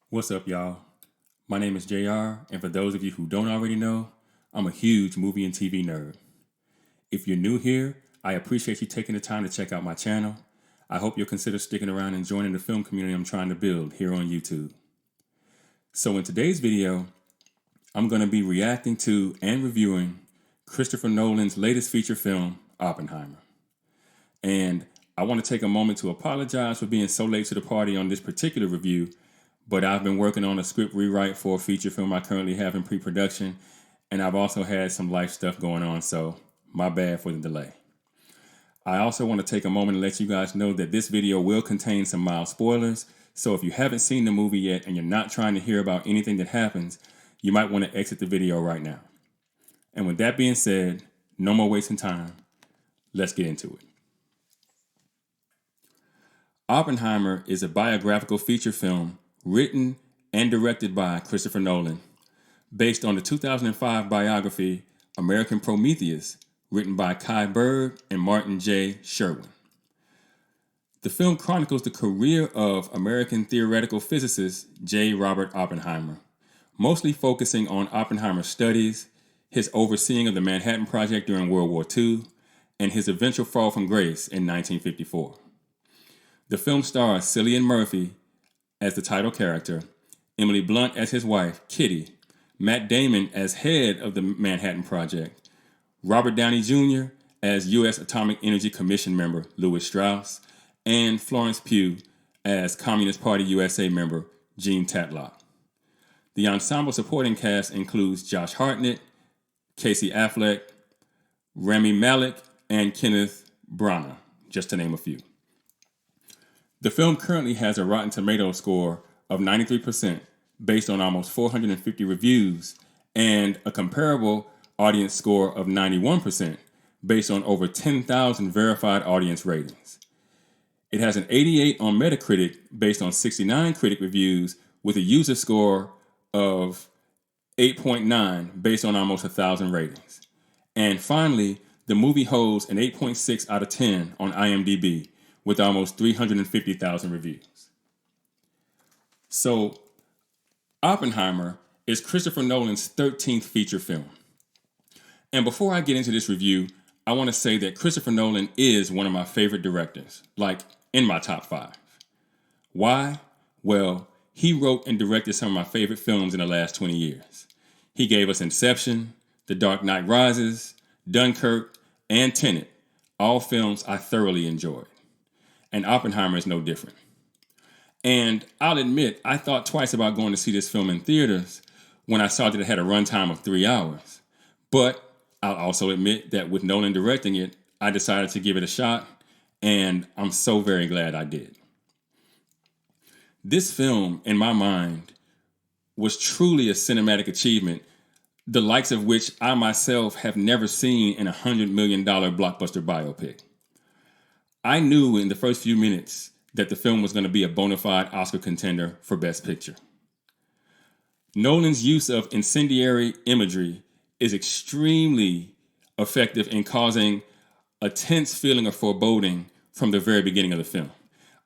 What's up, y'all? My name is JR, and for those of you who don't already know, I'm a huge movie and TV nerd. If you're new here, I appreciate you taking the time to check out my channel. I hope you'll consider sticking around and joining the film community I'm trying to build here on YouTube. So, in today's video, I'm going to be reacting to and reviewing Christopher Nolan's latest feature film, Oppenheimer. And I want to take a moment to apologize for being so late to the party on this particular review, but I've been working on a script rewrite for a feature film I currently have in pre-production, and I've also had some life stuff going on, so my bad for the delay. I also want to take a moment to let you guys know that this video will contain some mild spoilers, so if you haven't seen the movie yet and you're not trying to hear about anything that happens, you might want to exit the video right now. And with that being said, no more wasting time. Let's get into it. Oppenheimer is a biographical feature film written and directed by Christopher Nolan, based on the 2005 biography American Prometheus, written by Kai Bird and Martin J. Sherwin. The film chronicles the career of American theoretical physicist J. Robert Oppenheimer, mostly focusing on Oppenheimer's studies, his overseeing of the Manhattan Project during World War II, and his eventual fall from grace in 1954. The film stars Cillian Murphy as the title character, Emily Blunt as his wife, Kitty, Matt Damon as head of the Manhattan Project, Robert Downey Jr. as U.S. Atomic Energy Commission member Louis Strauss, and Florence Pugh as Communist Party USA member Jean Tatlock. The ensemble supporting cast includes Josh Hartnett, Casey Affleck, Rami Malek, and Kenneth Branagh, just to name a few. The film currently has a Rotten Tomatoes score of 93% based on almost 450 reviews and a comparable audience score of 91% based on over 10,000 verified audience ratings. It has an 88 on Metacritic based on 69 critic reviews with a user score of 8.9 based on almost 1,000 ratings. And finally, the movie holds an 8.6 out of 10 on IMDb with almost 350,000 reviews. So, Oppenheimer is Christopher Nolan's 13th feature film. And before I get into this review, I want to say that Christopher Nolan is one of my favorite directors, like in my top 5. Why? Well, he wrote and directed some of my favorite films in the last 20 years. He gave us Inception, The Dark Knight Rises, Dunkirk, and Tenet, all films I thoroughly enjoyed. And Oppenheimer is no different. And I'll admit, I thought twice about going to see this film in theaters when I saw that it had a runtime of 3 hours. But I'll also admit that with Nolan directing it, I decided to give it a shot, and I'm so very glad I did. This film, in my mind, was truly a cinematic achievement, the likes of which I myself have never seen in a $100 million blockbuster biopic. I knew in the first few minutes that the film was going to be a bona fide Oscar contender for Best Picture. Nolan's use of incendiary imagery is extremely effective in causing a tense feeling of foreboding from the very beginning of the film,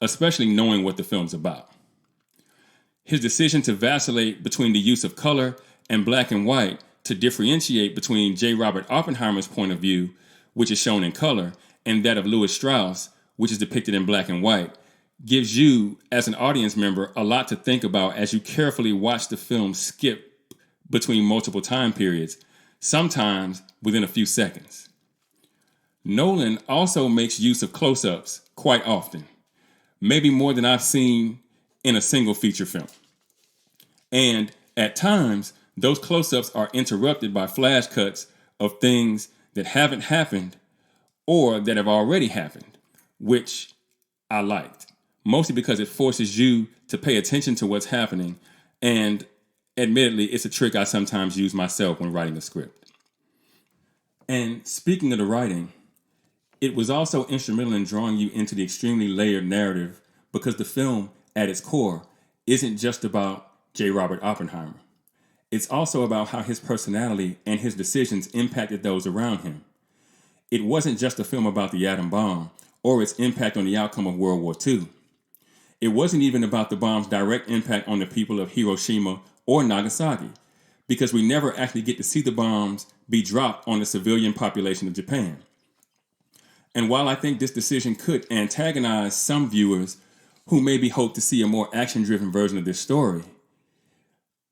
especially knowing what the film's about. His decision to vacillate between the use of color and black and white to differentiate between J. Robert Oppenheimer's point of view, which is shown in color, and that of Louis Strauss, which is depicted in black and white, gives you, as an audience member, a lot to think about as you carefully watch the film skip between multiple time periods, sometimes within a few seconds. Nolan also makes use of close-ups quite often, maybe more than I've seen in a single feature film. And at times, those close-ups are interrupted by flash cuts of things that haven't happened or that have already happened, which I liked, mostly because it forces you to pay attention to what's happening, and admittedly, it's a trick I sometimes use myself when writing a script. And speaking of the writing, it was also instrumental in drawing you into the extremely layered narrative because the film, at its core, isn't just about J. Robert Oppenheimer. It's also about how his personality and his decisions impacted those around him. It wasn't just a film about the atom bomb or its impact on the outcome of World War II. It wasn't even about the bomb's direct impact on the people of Hiroshima or Nagasaki, because we never actually get to see the bombs be dropped on the civilian population of Japan. And while I think this decision could antagonize some viewers who maybe hope to see a more action-driven version of this story,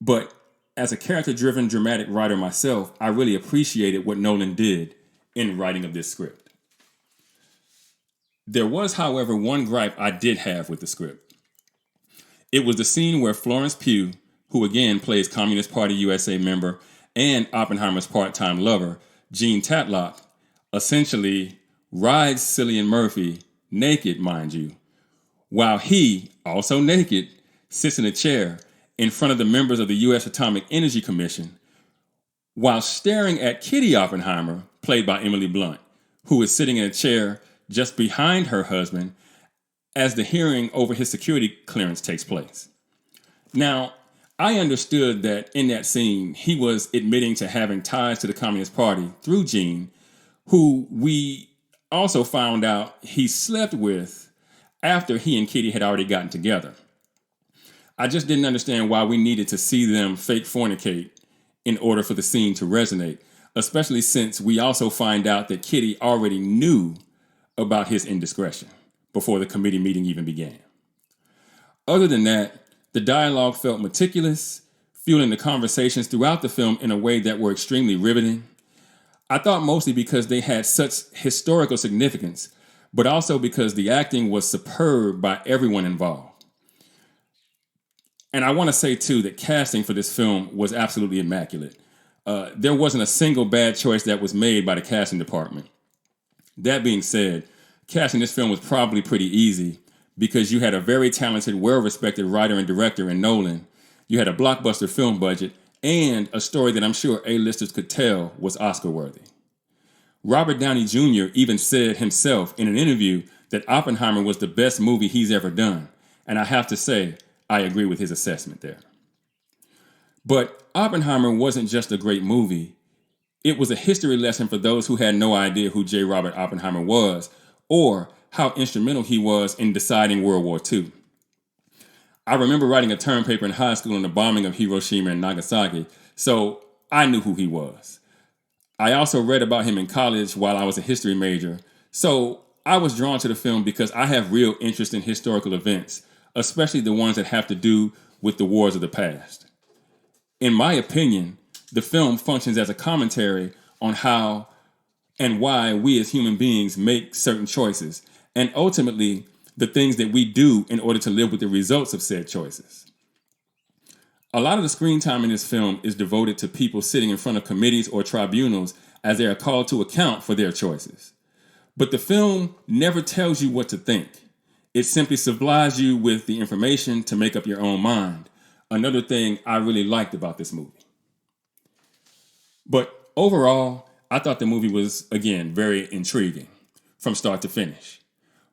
but as a character-driven dramatic writer myself, I really appreciated what Nolan did in writing of this script. There was, however, one gripe I did have with the script. It was the scene where Florence Pugh, who again plays Communist Party USA member and Oppenheimer's part-time lover, Jean Tatlock, essentially rides Cillian Murphy, naked, mind you, while he, also naked, sits in a chair in front of the members of the U.S. Atomic Energy Commission while staring at Kitty Oppenheimer, played by Emily Blunt, who is sitting in a chair just behind her husband as the hearing over his security clearance takes place. Now, I understood that in that scene, he was admitting to having ties to the Communist Party through Jean, who we also found out he slept with after he and Kitty had already gotten together. I just didn't understand why we needed to see them fake fornicate in order for the scene to resonate, especially since we also find out that Kitty already knew about his indiscretion before the committee meeting even began. Other than that, the dialogue felt meticulous, fueling the conversations throughout the film in a way that were extremely riveting. I thought mostly because they had such historical significance, but also because the acting was superb by everyone involved. And I want to say, too, that casting for this film was absolutely immaculate. There wasn't a single bad choice that was made by the casting department. That being said, casting this film was probably pretty easy because you had a very talented, well-respected writer and director in Nolan, you had a blockbuster film budget, and a story that I'm sure A-listers could tell was Oscar-worthy. Robert Downey Jr. even said himself in an interview that Oppenheimer was the best movie he's ever done, and I have to say, I agree with his assessment there. But Oppenheimer wasn't just a great movie. It was a history lesson for those who had no idea who J. Robert Oppenheimer was or how instrumental he was in deciding World War II. I remember writing a term paper in high school on the bombing of Hiroshima and Nagasaki, so I knew who he was. I also read about him in college while I was a history major, so I was drawn to the film because I have real interest in historical events, especially the ones that have to do with the wars of the past. In my opinion, the film functions as a commentary on how and why we as human beings make certain choices, and ultimately the things that we do in order to live with the results of said choices. A lot of the screen time in this film is devoted to people sitting in front of committees or tribunals as they are called to account for their choices. But the film never tells you what to think. It simply supplies you with the information to make up your own mind. Another thing I really liked about this movie. But overall, I thought the movie was, again, very intriguing from start to finish.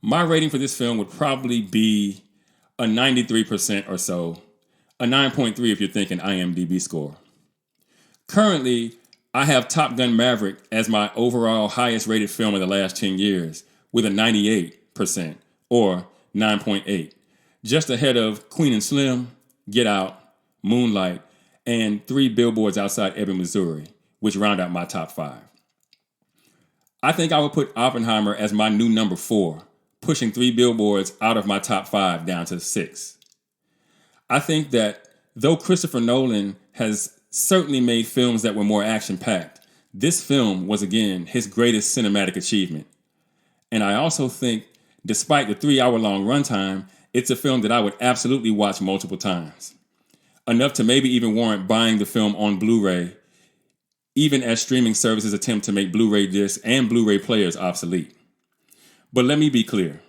My rating for this film would probably be a 93% or so, a 9.3 if you're thinking IMDb score. Currently, I have Top Gun Maverick as my overall highest rated film of the last 10 years with a 98% or 9.8, just ahead of Queen and Slim, Get Out, Moonlight, and 3 Billboards Outside Ebbing, Missouri, which round out my top 5. I think I would put Oppenheimer as my new number 4, pushing 3 Billboards out of my top 5 down to 6. I think that though Christopher Nolan has certainly made films that were more action-packed, this film was again his greatest cinematic achievement. And I also think, despite the 3-hour-long runtime, it's a film that I would absolutely watch multiple times. Enough to maybe even warrant buying the film on Blu-ray, even as streaming services attempt to make Blu-ray discs and Blu-ray players obsolete. But let me be clear.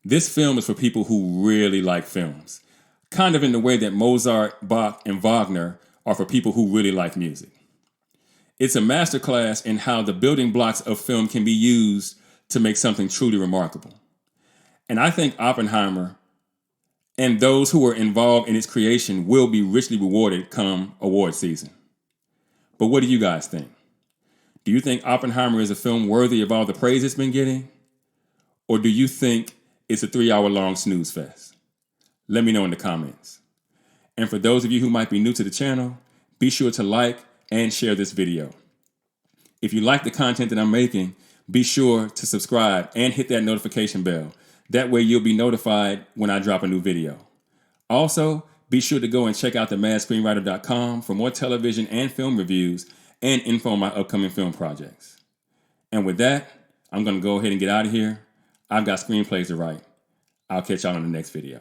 This film is for people who really like films, kind of in the way that Mozart, Bach, and Wagner are for people who really like music. It's a masterclass in how the building blocks of film can be used to make something truly remarkable. And I think Oppenheimer and those who were involved in its creation will be richly rewarded come award season. But what do you guys think? Do you think Oppenheimer is a film worthy of all the praise it's been getting? Or do you think it's a 3-hour-long snooze fest? Let me know in the comments. And for those of you who might be new to the channel, be sure to like and share this video. If you like the content that I'm making, be sure to subscribe and hit that notification bell. That way you'll be notified when I drop a new video. Also, be sure to go and check out themadscreenwriter.com for more television and film reviews and info on my upcoming film projects. And with that, I'm going to go ahead and get out of here. I've got screenplays to write. I'll catch y'all in the next video.